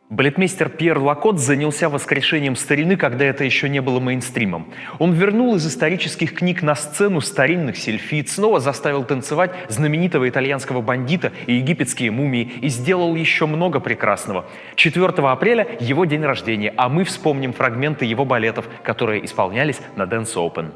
Балетмейстер Пьер Лакот занялся воскрешением старины, когда это еще не было мейнстримом. Он вернул из исторических книг на сцену старинных сильфид, снова заставил танцевать знаменитого итальянского бандита и египетские мумии и сделал еще много прекрасного. 4 апреля его день рождения, а мы вспомним фрагменты его балетов, которые исполнялись на Dance Open.